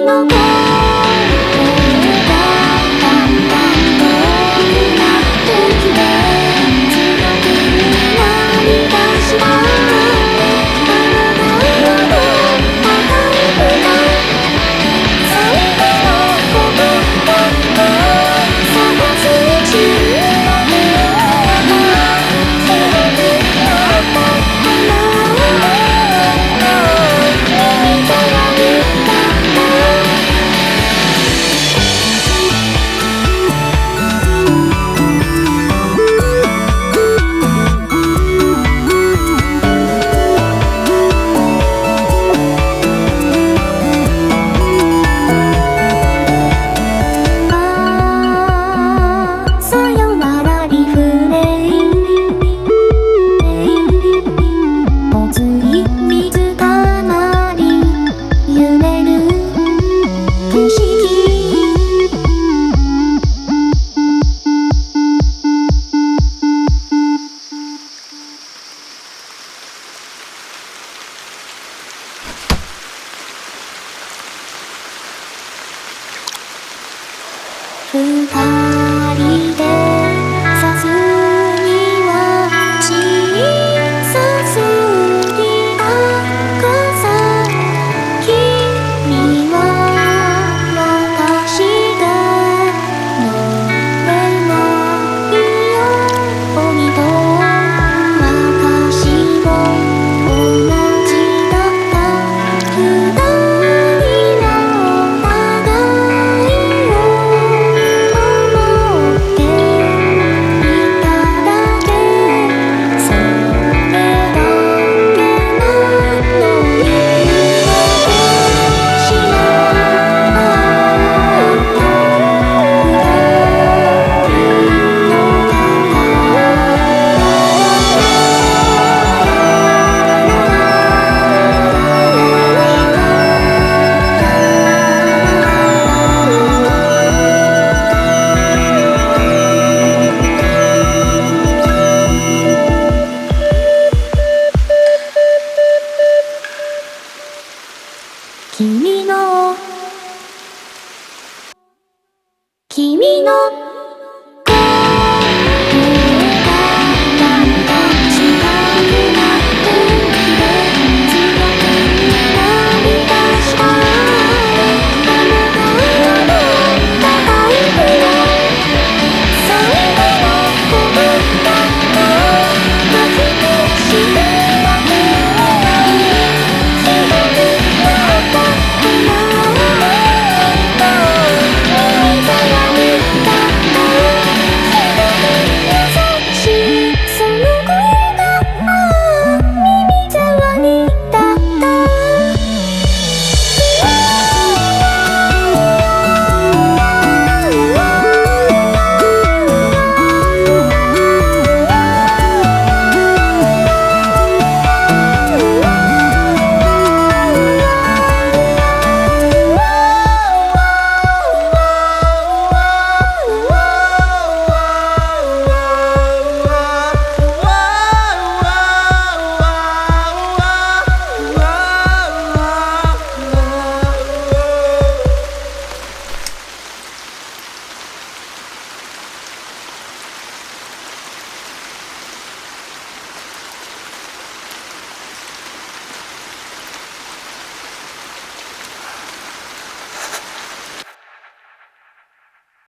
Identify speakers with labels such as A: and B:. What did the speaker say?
A: の声がだんだん遠くなってきて強くなりだしたあなたの赤い船最後の言葉を探すうちに強くなった花君とは言ったさよならリフレインおつい水たまり揺れる景色二人でさすには小さすぎた傘君は私が乗れないようにと私も同じだった二人のお互いを思っていただけそれだけなのに私があった二人の肩君の